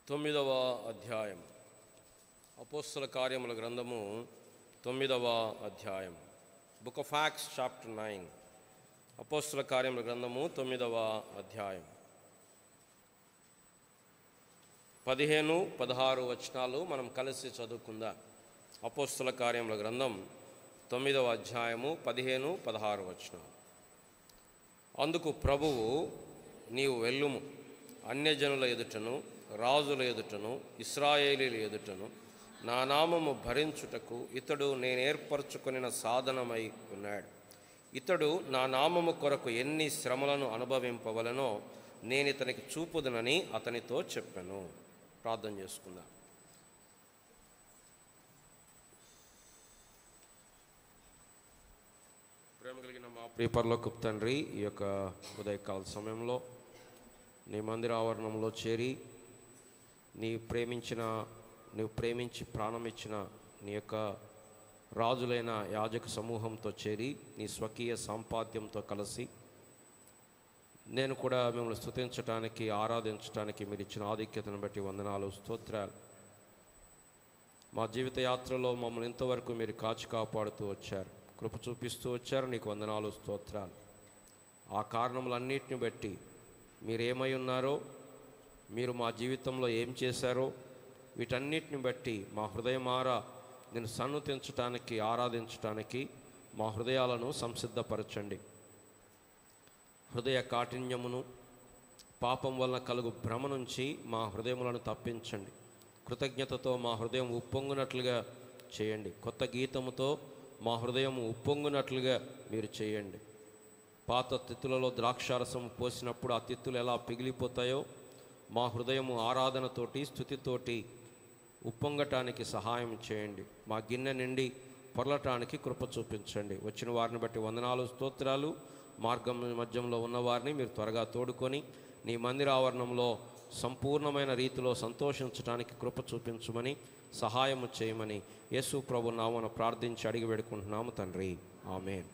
9వ అధ్యాయం అపోస్తల కార్యముల గ్రంథము 9వ అధ్యాయం బుక్ ఆఫ్ యాక్ట్స్ చాప్టర్ 9 అపోస్తల కార్యముల గ్రంథము 9వ అధ్యాయం 15-16 వచనాలు మనం కలిసి చదువుకుందాం. అపోస్తల కార్యముల గ్రంథం 9వ అధ్యాయము 15-16 వచనాలు. అందుకు ప్రభువు, నీవు వెళ్ళుము, అన్యజనుల ఎదుటను రాజుల ఎదుటను ఇశ్రాయేలీల ఎదుటను నా నామము భరించుటకు ఇతడు నేను ఏర్పరచుకొనిన సాధనమై ఉన్నాడు. ఇతడు నా నామము కొరకు ఎన్ని శ్రమలను అనుభవింపవలనో నేను ఇతనికి చూపుదనని అతనితో చెప్పాను. ప్రార్థన చేసుకుందాం. ప్రేమ కలిగిన మా ప్రియ పరలోకపు తండ్రి, ఈ యొక్క ఉదయకాల సమయంలో నీ మందిర ఆవరణంలో చేరి నీవు ప్రేమించి ప్రాణం ఇచ్చిన నీ యొక్క రాజులైన యాజక సమూహంతో చేరి నీ స్వకీయ సంపాద్యంతో కలిసి నేను కూడా మిమ్మల్ని స్తుతించడానికి ఆరాధించడానికి మీరు ఇచ్చిన ఆధిక్యతను బట్టి వందనాలు, స్తోత్రాలు. మా జీవిత యాత్రలో మమ్మల్ని ఇంతవరకు మీరు కాచి కాపాడుతూ వచ్చారు, కృప చూపిస్తూ వచ్చారు. నీకు వందనాలు, స్తోత్రాలు. ఆ కారణములన్నిటిని బట్టి మీరేమై ఉన్నారో, మీరు మా జీవితంలో ఏం చేశారో వీటన్నిటిని బట్టి మా హృదయమారా నేను సన్నుతించటానికి ఆరాధించటానికి మా హృదయాలను సంసిద్ధపరచండి. హృదయ కాఠిన్యమును పాపం వలన కలుగు భ్రమ నుంచి మా హృదయములను తప్పించండి. కృతజ్ఞతతో మా హృదయం ఉప్పొంగునట్లుగా చేయండి. కొత్త గీతముతో మా హృదయం ఉప్పొంగునట్లుగా మీరు చేయండి. పాత తిత్తులలో ద్రాక్షారసం పోసినప్పుడు ఆ తిత్తులు ఎలా పిగిలిపోతాయో మా హృదయము ఆరాధనతోటి స్తుతితోటి ఉప్పొంగటానికి సహాయం చేయండి. మా గిన్నె నిండి పొరలటానికి కృప చూపించండి. వచ్చిన వారిని బట్టి వందనాలు, స్తోత్రాలు. మార్గం మధ్యంలో ఉన్నవారిని మీరు త్వరగా తోడుకొని నీ మందిర ఆవరణంలో సంపూర్ణమైన రీతిలో సంతోషించడానికి కృప చూపించమని సహాయము చేయమని యేసు ప్రభు నామమున ప్రార్థించి అడిగి వేడుకుంటున్నాము తండ్రి, ఆమేన్.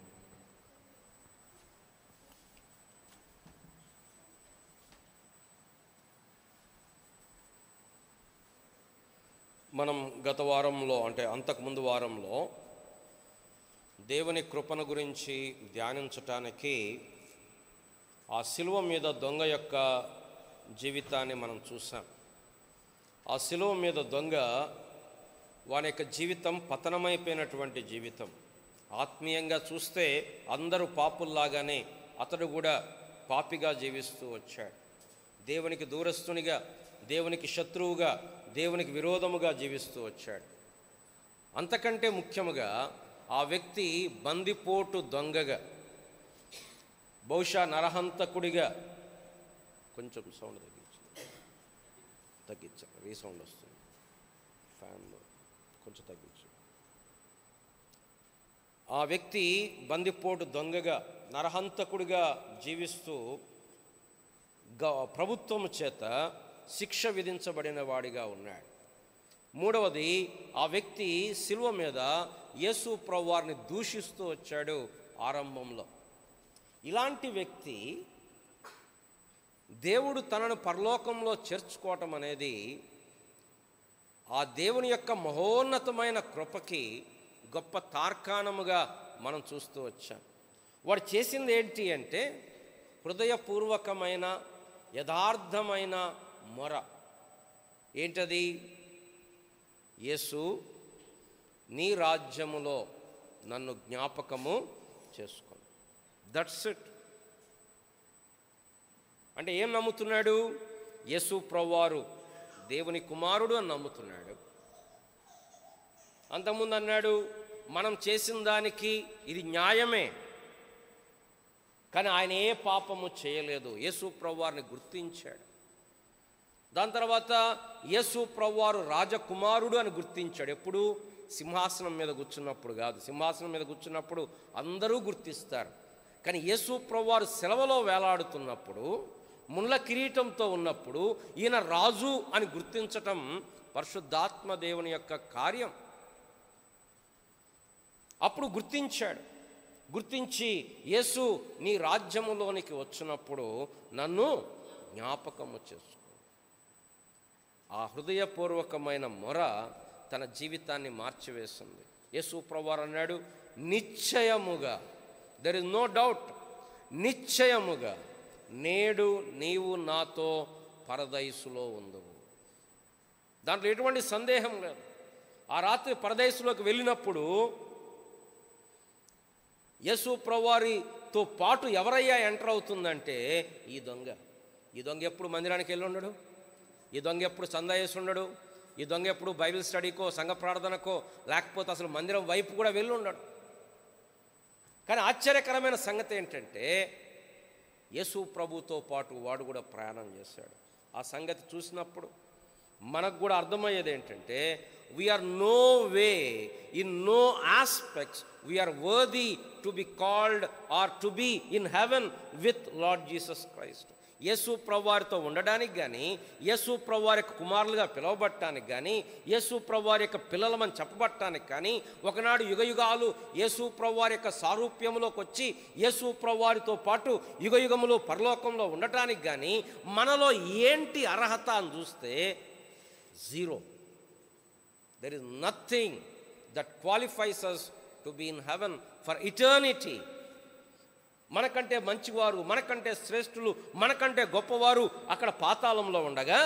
మనం గత వారంలో అంటే అంతకుముందు వారంలో దేవుని కృపను గురించి ధ్యానించటానికి ఆ శిలువ మీద దొంగ యొక్క జీవితాన్ని మనం చూసాం. ఆ శిలువ మీద దొంగ వాని యొక్క జీవితం పతనమైపోయినటువంటి జీవితం. ఆత్మీయంగా చూస్తే అందరూ పాపుల్లాగానే అతడు కూడా పాపిగా జీవిస్తూ వచ్చాడు. దేవునికి దూరస్తునిగా, దేవునికి శత్రువుగా, దేవునికి విరోధముగా జీవిస్తూ వచ్చాడు. అంతకంటే ముఖ్యముగా ఆ వ్యక్తి బందిపోటు దొంగగా, బహుశా నరహంతకుడిగా, కొంచెం సౌండ్ తగ్గించండి, రీసౌండ్ వస్తుంది, ఫ్యాన్లో కొంచెం తగ్గించు. ఆ వ్యక్తి బందిపోటు దొంగగా, నరహంతకుడిగా జీవిస్తూ ప్రభుత్వము చేత శిక్ష విధించబడిన వాడిగా ఉన్నాడు. మూడవది, ఆ వ్యక్తి శిలువ మీద యేసు ప్రభువారిని దూషిస్తూ వచ్చాడు ఆరంభంలో. ఇలాంటి వ్యక్తి దేవుడు తనను పరలోకంలో చేర్చుకోవటం అనేది ఆ దేవుని యొక్క మహోన్నతమైన కృపకి గొప్ప తార్కాణముగా మనం చూస్తూ వచ్చాం. వాడు చేసింది ఏంటి అంటే హృదయపూర్వకమైన యథార్థమైన మొర. ఏంటది? యేసు, నీ రాజ్యములో నన్ను జ్ఞాపకము చేసుకో. That's it. అంటే ఏం నమ్ముతున్నాడు? యేసు ప్రభువారు దేవుని కుమారుడు అని నమ్ముతున్నాడు. అంతకుముందు అన్నాడు, మనం చేసిన దానికి ఇది న్యాయమే, కానీ ఆయన ఏ పాపము చేయలేదు. యేసు ప్రభువారిని గుర్తించాడు. దాని తర్వాత యేసు ప్రభువారు రాజకుమారుడు అని గుర్తించాడు. ఎప్పుడు? సింహాసనం మీద కూర్చున్నప్పుడు కాదు. సింహాసనం మీద కూర్చున్నప్పుడు అందరూ గుర్తిస్తారు, కానీ యేసు ప్రభువారు సెలవులో వేలాడుతున్నప్పుడు, ముళ్ళ కిరీటంతో ఉన్నప్పుడు ఈయన రాజు అని గుర్తించటం పరిశుద్ధాత్మ దేవుని యొక్క కార్యం. అప్పుడు గుర్తించి యేసు నీ రాజ్యములోనికి వచ్చినప్పుడు నన్ను జ్ఞాపకము చేసుకో. ఆ హృదయపూర్వకమైన మొర తన జీవితాన్ని మార్చివేస్తుంది. యేసు ప్రభువారు అన్నాడు, నిశ్చయముగా, దెర్ ఇస్ నో డౌట్, నిశ్చయముగా నేడు నీవు నాతో పరదైసులో ఉందువు. దాంట్లో ఎటువంటి సందేహం లేదు. ఆ రాత్రి పరదైసులోకి వెళ్ళినప్పుడు యేసు ప్రభువారితో పాటు ఎవరయ్యా ఎంటర్ అవుతుందంటే ఈ దొంగ. ఈ దొంగ ఎప్పుడు మందిరానికి వెళ్ళి ఉండడు, ఈ దొంగ ఎప్పుడు చందా వేసి ఉండడు, ఈ దొంగ ఎప్పుడు బైబిల్ స్టడీకో సంఘ ప్రార్థనకో లేకపోతే అసలు మందిరం వైపు కూడా వెళ్ళి ఉండడు. కానీ ఆశ్చర్యకరమైన సంగతి ఏంటంటే యేసు ప్రభుతో పాటు వాడు కూడా ప్రయాణం చేశాడు. ఆ సంగతి చూసినప్పుడు మనకు కూడా అర్థమయ్యేది ఏంటంటే we are no way, in no aspects we are worthy to be called or to be in heaven with Lord Jesus Christ. Yesu ప్రభువారితో ఉండడానికి కానీ, యేసు ప్రభువారి యొక్క కుమారులుగా పిలువబట్టడానికి కానీ, యేసు ప్రభువారి యొక్క పిల్లలమని చెప్పబట్టడానికి కానీ, ఒకనాడు యుగయుగాలు యేసు ప్రభువారి యొక్క సారూప్యంలోకి వచ్చి యేసు ప్రభువారితో పాటు యుగయుగములు పరలోకంలో ఉండటానికి కానీ మనలో ఏంటి అర్హత అని చూస్తే zero. There is nothing that qualifies us to be in heaven for eternity. మనకంటే మంచివారు, మనకంటే శ్రేష్ఠులు, మనకంటే గొప్పవారు అక్కడ పాతాళంలో ఉండగా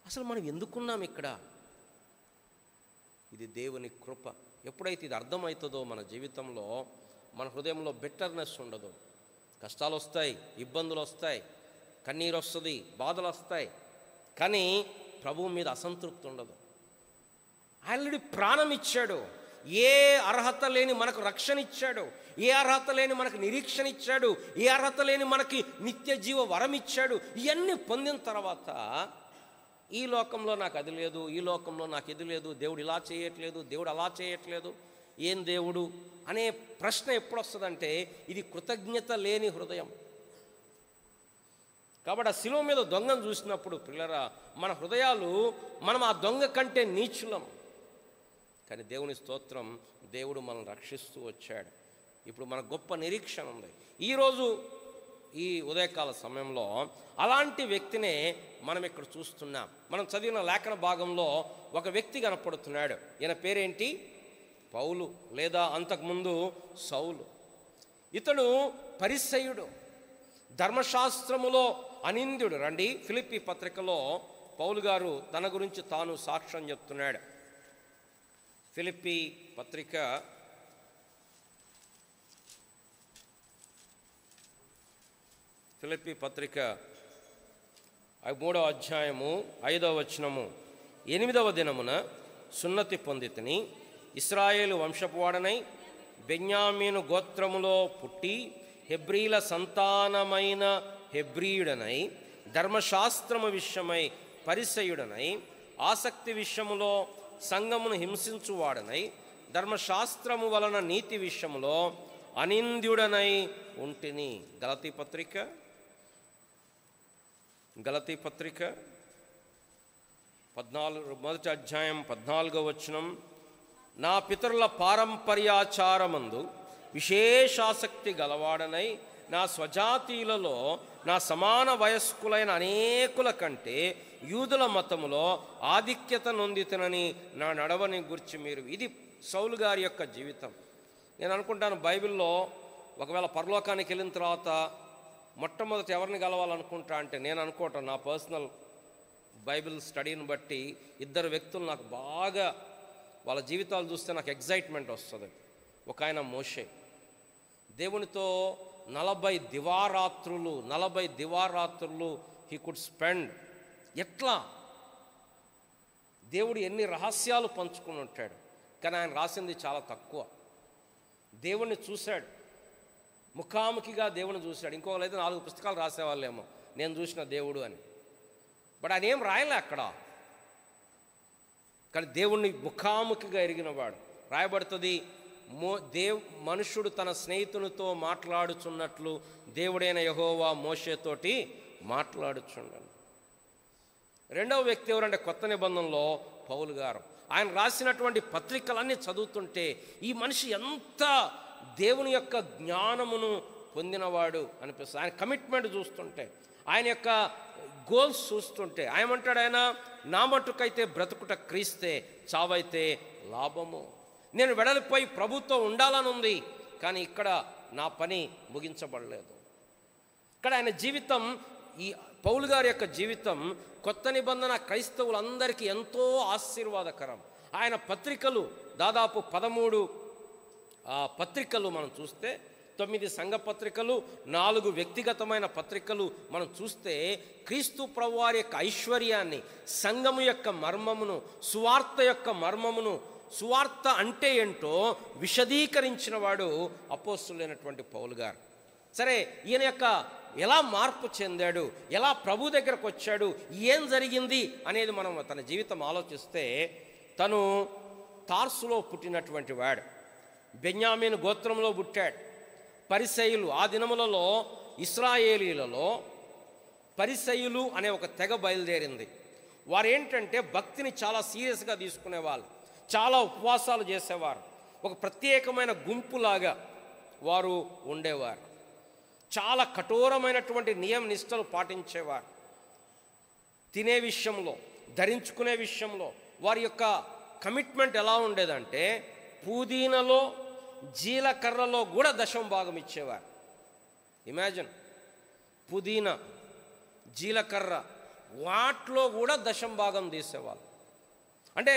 అసలు మనం ఎందుకున్నాం ఇక్కడ? ఇది దేవుని కృప. ఎప్పుడైతే ఇది అర్థమవుతుందో మన జీవితంలో, మన హృదయంలో బిట్టర్నెస్ ఉండదు. కష్టాలు వస్తాయి, ఇబ్బందులు వస్తాయి, కన్నీరు వస్తుంది, బాధలు వస్తాయి, కానీ ప్రభువు మీద అసంతృప్తి ఉండదు. ఆల్రెడీ ప్రాణం ఇచ్చాడు, ఏ అర్హత లేని మనకు రక్షణ ఇచ్చాడు, ఏ అర్హత లేని మనకు నిరీక్షణ ఇచ్చాడు, ఏ అర్హత లేని మనకి నిత్య జీవ వరం ఇచ్చాడు. ఇవన్నీ పొందిన తర్వాత ఈ లోకంలో నాకు అది లేదు, ఈ లోకంలో నాకు ఇది లేదు, దేవుడు ఇలా చేయట్లేదు, దేవుడు అలా చేయట్లేదు, ఏం దేవుడు అనే ప్రశ్న ఎప్పుడు వస్తుందంటే ఇది కృతజ్ఞత లేని హృదయం. కాబట్టి ఆ శిలువ మీద దొంగను చూసినప్పుడు పిల్లరా, మన హృదయాలు మనం ఆ దొంగ కంటే నీచులం. కానీ దేవుని స్తోత్రం, దేవుడు మనల్ని రక్షిస్తూ వచ్చాడు. ఇప్పుడు మన గొప్ప నిరీక్షణ ఉంది. ఈరోజు ఈ ఉదయకాల సమయంలో అలాంటి వ్యక్తినే మనం ఇక్కడ చూస్తున్నాం. మనం చదివిన లేఖన భాగంలో ఒక వ్యక్తి కనపడుతున్నాడు. ఈయన పేరేంటి? పౌలు, లేదా అంతకుముందు సౌలు. ఇతడు పరిసయ్యుడు, ధర్మశాస్త్రములో అనింద్యుడు. రండి, ఫిలిప్పీ పత్రికలో పౌలు గారు తన గురించి తాను సాక్ష్యం చెప్తున్నాడు. ఫిలిప్పీ పత్రిక 3వ అధ్యాయము 5వ వచనము. 8వ దినమున సున్నతి పొందితిని, ఇశ్రాయేలు వంశపువాడనై బెన్యామీను గోత్రములో పుట్టి హెబ్రీల సంతానమైన హెబ్రీయుడనై ధర్మశాస్త్రము విషయమై పరిసయుడనై ఆసక్తి విషయములో సంఘమును హింసించువాడనై ధర్మశాస్త్రము వలన నీతి విషయములో అనింద్యుడనై ఉంటిని. గలతీ పత్రిక 1వ అధ్యాయం 14వ వచనం. నా పితరుల పారంపర్యాచారమందు విశేషాసక్తి గలవాడనై నా స్వజాతీయులలో నా సమాన వయస్కులైన అనేకుల కంటే యూదుల మతములో ఆధిక్యత నొందితనని నా నడవని గురించి మీరు. ఇది సౌలు గారి యొక్క జీవితం. నేను అనుకుంటాను బైబిల్లో ఒకవేళ పరలోకానికి వెళ్ళిన తర్వాత మొట్టమొదటి ఎవరిని కలవాలనుకుంటా అంటే, నేను అనుకోవటం నా పర్సనల్ బైబిల్ స్టడీని బట్టి 2 వ్యక్తులు నాకు బాగా వాళ్ళ జీవితాలు చూస్తే నాకు ఎగ్జైట్మెంట్ వస్తుంది. ఒక ఆయన మోషే, దేవునితో 40 దివారాత్రులు హీ కుడ్ స్పెండ్. ఎట్లా దేవుడు ఎన్ని రహస్యాలు పంచుకుని ఉంటాడు, కానీ ఆయన రాసింది చాలా తక్కువ. దేవుణ్ణి చూశాడు, ముఖాముఖిగా దేవుని చూశాడు. ఇంకొకరైతే 4 పుస్తకాలు రాసేవాళ్ళేమో నేను చూసిన దేవుడు అని, బట్ ఆయన ఏం రాయలే అక్కడ. కానీ దేవుణ్ణి ముఖాముఖిగా ఎరిగినవాడు. రాయబడుతుంది, మనుష్యుడు తన స్నేహితునితో మాట్లాడుచున్నట్లు దేవుడైన యెహోవా మోషేతోటి మాట్లాడుచుండను. 2వ వ్యక్తి ఎవరంటే కొత్త నిబంధనలో పౌలు గారు. ఆయన రాసినటువంటి పత్రికలన్నీ చదువుతుంటే ఈ మనిషి ఎంత దేవుని యొక్క జ్ఞానమును పొందినవాడు అనిపిస్తుంది. ఆయన కమిట్మెంట్ చూస్తుంటే, ఆయన యొక్క గోల్స్ చూస్తుంటే ఆయన నా మట్టుకైతే బ్రతుకుట క్రీస్తే, చావైతే లాభము. నేను వెడలిపోయి ప్రభుత్వం ఉండాలని ఉంది, కానీ ఇక్కడ నా పని ముగించబడలేదు. ఇక్కడ ఆయన జీవితం, ఈ పౌలు గారి యొక్క జీవితం కొత్త నిబంధన క్రైస్తవులందరికీ ఎంతో ఆశీర్వాదకరం. ఆయన పత్రికలు దాదాపు 13 పత్రికలు మనం చూస్తే, 9 సంఘ పత్రికలు, 4 వ్యక్తిగతమైన పత్రికలు మనం చూస్తే క్రీస్తు ప్రభువారి యొక్క ఐశ్వర్యాన్ని, సంఘము యొక్క మర్మమును, సువార్త యొక్క మర్మమును, సువార్త అంటే ఏంటో విశదీకరించిన వాడు అపోస్తులైనటువంటి పౌలు గారు. సరే, ఈయన యొక్క ఎలా మార్పు చెందాడు, ఎలా ప్రభు దగ్గరకు వచ్చాడు, ఏం జరిగింది అనేది మనం తన జీవితం ఆలోచిస్తే, తను తార్సులో పుట్టినటువంటి వాడు, బెన్యామీను గోత్రంలో పుట్టాడు. పరిసయ్యులు, ఆ దినములలో ఇశ్రాయేలీలలో పరిసయ్యులు అనే ఒక తెగ బయలుదేరింది. వారు ఏంటంటే భక్తిని చాలా సీరియస్గా తీసుకునేవాళ్ళు, చాలా ఉపవాసాలు చేసేవారు, ఒక ప్రత్యేకమైన గుంపులాగా వారు ఉండేవారు, చాలా కఠోరమైనటువంటి నియమ నిష్టలు పాటించేవారు. తినే విషయంలో, ధరించుకునే విషయంలో వారి యొక్క కమిట్మెంట్ ఎలా ఉండేదంటే, పుదీనాలో జీలకర్రలో కూడా దశమ భాగం ఇచ్చేవారు. ఇమాజిన్, పుదీనా, జీలకర్ర, వాటిలో కూడా దశమ భాగం తీసేవాళ్ళు. అంటే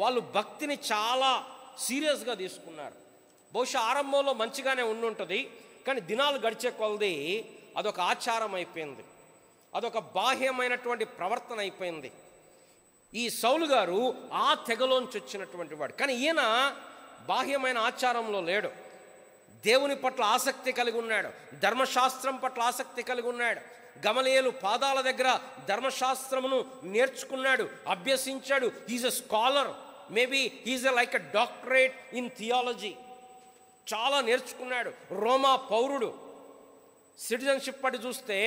వాళ్ళు భక్తిని చాలా సీరియస్గా తీసుకున్నారు. బహుశా ఆరంభంలో మంచిగానే ఉండుంటుంది, కానీ దినాలు గడిచే కొలది అదొక ఆచారం అయిపోయింది, అదొక బాహ్యమైనటువంటి ప్రవర్తన అయిపోయింది. ఈ సౌలు గారు ఆ తెగలోంచి వచ్చినటువంటి వాడు, కానీ ఈయన బాహ్యమైన ఆచారంలో లేడు. దేవుని పట్ల ఆసక్తి కలిగి ఉన్నాడు, ధర్మశాస్త్రం పట్ల ఆసక్తి కలిగి ఉన్నాడు. గమలీయేలు పాదాల దగ్గర ధర్మశాస్త్రమును నేర్చుకున్నాడు, అభ్యసించాడు. He's a scholar, maybe he's a like a doctorate in theology. చాలా నేర్చుకున్నాడు. రోమా పౌరుడు, సిటిజన్షిప్ పట్టి చూస్తే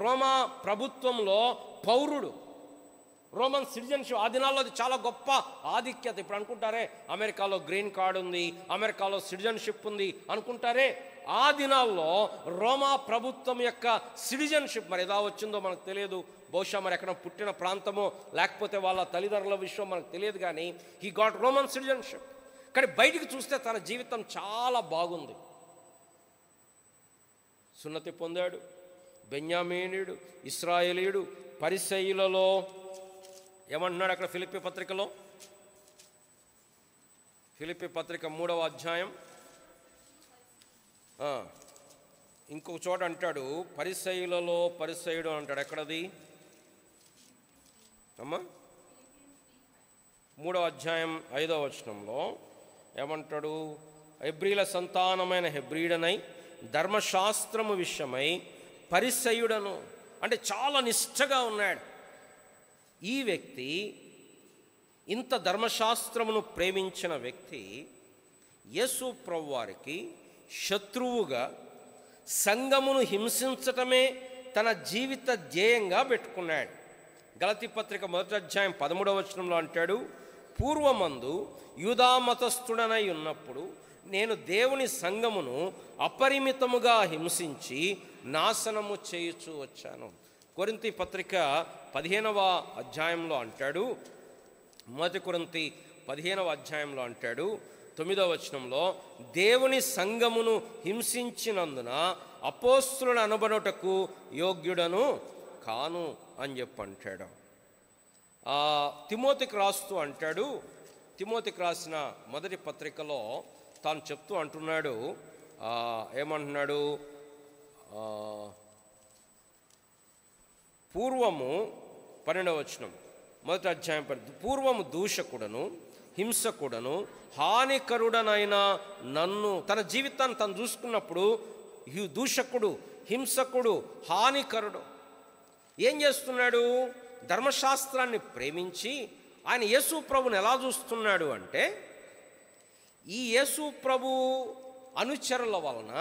రోమా ప్రభుత్వంలో పౌరుడు, రోమన్ సిటిజన్షిప్. ఆ దినాల్లో అది చాలా గొప్ప ఆధిక్యత. ఇప్పుడు అనుకుంటారే అమెరికాలో గ్రీన్ కార్డ్ ఉంది, అమెరికాలో సిటిజన్షిప్ ఉంది అనుకుంటారే. ఆ దినాల్లో రోమా ప్రభుత్వం యొక్క సిటిజన్షిప్ మరి ఎలా వచ్చిందో మనకు తెలియదు. బహుశా మరి ఎక్కడ పుట్టిన ప్రాంతమో లేకపోతే వాళ్ళ తల్లిదండ్రుల విషయం మనకు తెలియదు, కానీ హీ గాట్ రోమన్ సిటిజన్షిప్. కానీ బయటికి చూస్తే తన జీవితం చాలా బాగుంది. సున్నతి పొందాడు, బెన్యామీనీయుడు, ఇశ్రాయేలీయుడు, పరిసయ్యులలో ఏమంటున్నాడు అక్కడ ఫిలిప్పీ పత్రికలో, ఫిలిప్పీ పత్రిక 3వ అధ్యాయం ఇంకొక చోట అంటాడు, పరిసయ్యులలో పరిసయ్యుడు అంటాడు. ఎక్కడది అమ్మా? 3వ అధ్యాయం 5వ వచనంలో ఏమంటాడు? హెబ్రీల సంతానమైన హెబ్రీడనై ధర్మశాస్త్రము విషయమై పరిసయ్యుడను. అంటే చాలా నిష్ఠగా ఉన్నాడు ఈ వ్యక్తి. ఇంత ధర్మశాస్త్రమును ప్రేమించిన వ్యక్తి యేసు ప్రభువారికి శత్రువుగా సంఘమును హింసించటమే తన జీవిత ధ్యేయంగా పెట్టుకున్నాడు. గలతీ పత్రిక 1వ అధ్యాయం 13వ వచనంలో అంటాడు, పూర్వమందు యూదా మతస్థుడనై ఉన్నప్పుడు నేను దేవుని సంఘమును అపరిమితముగా హింసించి నాశనము చేయుచూ వచ్చాను. కొరింథీ పత్రిక 15వ అధ్యాయంలో అంటాడు, 1 కొరింథీ 15వ అధ్యాయంలో అంటాడు 9వ వచనంలో, దేవుని సంఘమును హింసించినందున అపోస్తులను అనబడుటకు యోగ్యుడను కాను అని చెప్పి అంటాడు. తిమోతికి రాస్తూ అంటాడు, తిమోతికి రాసిన 1వ పత్రికలో తాను చెప్తూ అంటున్నాడు, ఏమంటున్నాడు? పూర్వము 12వ వచనం 1వ అధ్యాయం, పూర్వము దూషకుడను హింసకుడను హానికరుడనైన నన్ను, తన జీవితాన్ని తను చూసుకున్నప్పుడు దూషకుడు, హింసకుడు, హానికరుడు. ఏం చేస్తున్నాడు? ధర్మశాస్త్రాన్ని ప్రేమించి ఆయన యేసు ప్రభుని ఎలా చూస్తున్నాడు అంటే, ఈ యేసు ప్రభు అనుచరుల వలన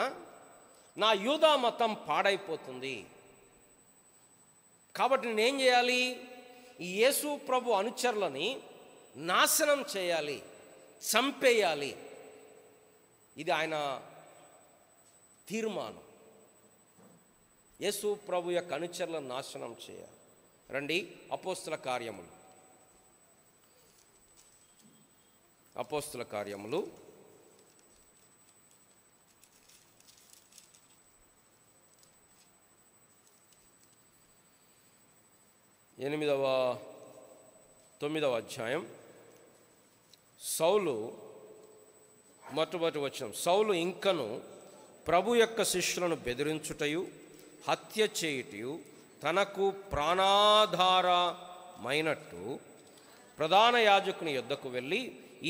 నా యూదా మతం పాడైపోతుంది, కాబట్టి నేనేం చేయాలి? ఈ యేసు ప్రభు అనుచరులని నాశనం చేయాలి, చంపేయాలి. ఇది ఆయన తీర్మానం. యేసు ప్రభు యొక్క అనుచరులను నాశనం చేయాలి. రండి, అపోస్తుల కార్యములు 9వ అధ్యాయం. సౌలు మొట్టమొదటి వచనం. సౌలు ఇంకను ప్రభు యొక్క శిష్యులను బెదిరించుటయు హత్య చేయుటయు తనకు ప్రాణాధారమైనట్టు ప్రధాన యాజకుని యొద్దకు వెళ్ళి,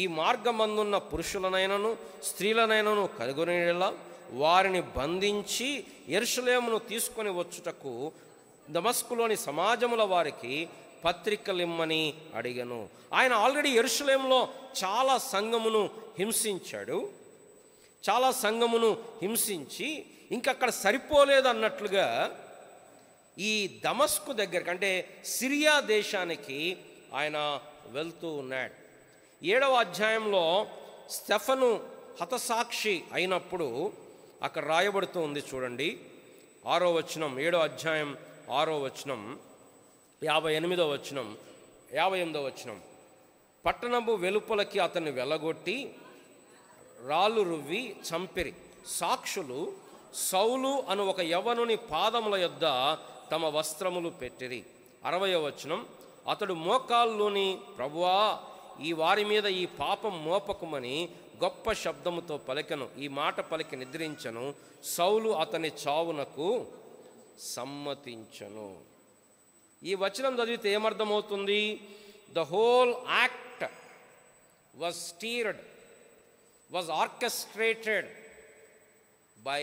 ఈ మార్గమందున్న పురుషులనైనను స్త్రీలనైనను కనుగొనేలా వారిని బంధించి యెరూషలేమును తీసుకొని వచ్చుటకు దమస్కులోని సమాజముల వారికి పత్రికలిమ్మని అడిగను. ఆయన ఆల్రెడీ యెరూషలేములో చాలా సంఘమును హింసించి ఇంకక్కడ సరిపోలేదన్నట్లుగా ఈ దమస్కు దగ్గరికి, అంటే సిరియా దేశానికి ఆయన వెళ్తూ ఉన్నాడు. 7వ అధ్యాయంలో స్టెఫను హతసాక్షి అయినప్పుడు అక్కడ రాయబడుతూ ఉంది చూడండి, 6వ వచనం, 7వ అధ్యాయం 6వ వచనం, 58వ వచనం, 58వ వచనం. పట్టణము వెలుపలకి అతన్ని వెళ్ళగొట్టి రాళ్ళు రువ్వి చంపిరి. సాక్షులు సౌలు అను ఒక యవ్వనుని పాదముల యొద్ద తమ వస్త్రములు పెట్టిరి. 60వ వచనం. అతడు మోకాల్లోని, ప్రభువా ఈ వారి మీద ఈ పాపం మోపకుమని గొప్ప శబ్దముతో పలికెను. ఈ మాట పలికి నిద్రించను. సౌలు అతని చావునకు సమ్మతించను. ఈ వచనం చదివితే ఏమర్థమవుతుంది? The whole act was steered, was orchestrated by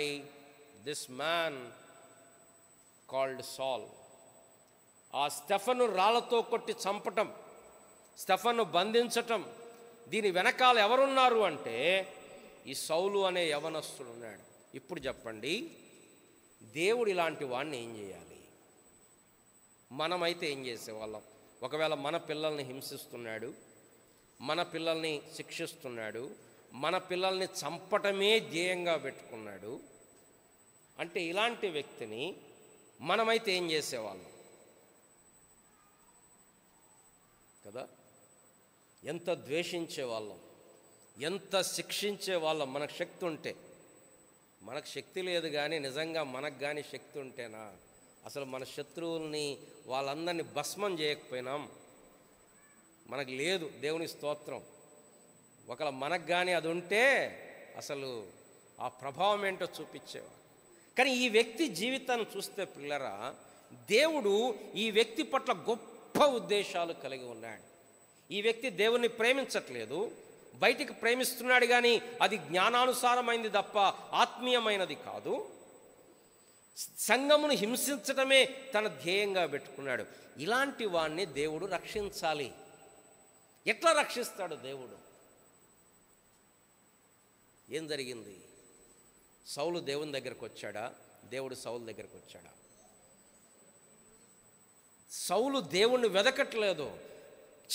this man called Saul. ఆ స్టెఫను రాళ్లతో కొట్టి చంపటం, స్టెఫను బంధించటం, దీని వెనకాల ఎవరున్నారు అంటే ఈ సౌలు అనే యవనస్తుడు ఉన్నాడు. ఇప్పుడు చెప్పండి, దేవుడు ఇలాంటి వాడిని ఏం చేయాలి? మనమైతే ఏం చేసేవాళ్ళం? ఒకవేళ మన పిల్లల్ని హింసిస్తున్నాడు, మన పిల్లల్ని శిక్షిస్తున్నాడు, మన పిల్లల్ని చంపటమే ధ్యేయంగా పెట్టుకున్నాడు అంటే ఇలాంటి వ్యక్తిని మనమైతే ఏం చేసేవాళ్ళం కదా? ఎంత ద్వేషించేవాళ్ళం, ఎంత శిక్షించేవాళ్ళం మనకు శక్తి ఉంటే. మనకు శక్తి లేదు కానీ నిజంగా మనకు కానీ శక్తి ఉంటేనా అసలు మన శత్రువుల్ని వాళ్ళందరినీ భస్మం చేయకపోయినాం. మనకు లేదు, దేవుని స్తోత్రం. ఒకవేళ మనకు కానీ అది ఉంటే అసలు ఆ ప్రభావం ఏంటో చూపించేవాడు. కానీ ఈ వ్యక్తి జీవితాన్ని చూస్తే పిల్లరా, దేవుడు ఈ వ్యక్తి పట్ల గొప్ప ఉద్దేశాలు కలిగి ఉన్నాడు. ఈ వ్యక్తి దేవుణ్ణి ప్రేమించట్లేదు, బయటికి ప్రేమిస్తున్నాడు కానీ అది జ్ఞానానుసారమైనది తప్ప ఆత్మీయమైనది కాదు. సంఘమును హింసించడమే తన ధ్యేయంగా పెట్టుకున్నాడు. ఇలాంటి వాణ్ణి దేవుడు రక్షించాలి. ఎట్లా రక్షిస్తాడు దేవుడు? ఏం జరిగింది? సౌలు దేవుని దగ్గరకు వచ్చాడా? దేవుడు సౌలు దగ్గరకు వచ్చాడా? సౌలు దేవుణ్ణి వెదకట్లేదు.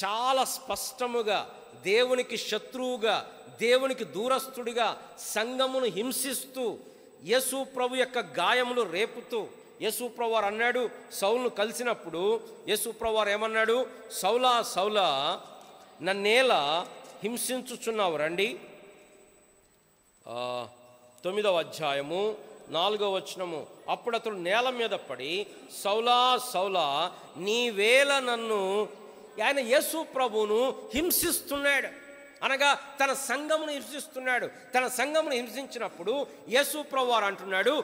చాలా స్పష్టముగా దేవునికి శత్రువుగా, దేవునికి దూరస్తుడిగా సంఘమును హింసిస్తూ, యేసు ప్రభు యొక్క గాయములు రేపుతూ, యేసు ప్రభు వారు అన్నాడు సౌలును కలిసినప్పుడు, యేసు ప్రభు వారు ఏమన్నాడు? సౌలా సౌలా నన్నేలా హింసించుచున్నావు? రండి, 9వ అధ్యాయము 4వ వచనము. అప్పుడు అతడు నేల మీద పడి, సౌలా సౌలా నీవేళ నన్ను, ఆయన యేసు ప్రభువును హింసిస్తున్నాడు, అనగా తన సంఘమును హింసిస్తున్నాడు. తన సంఘమును హింసించినప్పుడు యేసు ప్రభు వారు అంటున్నాడు,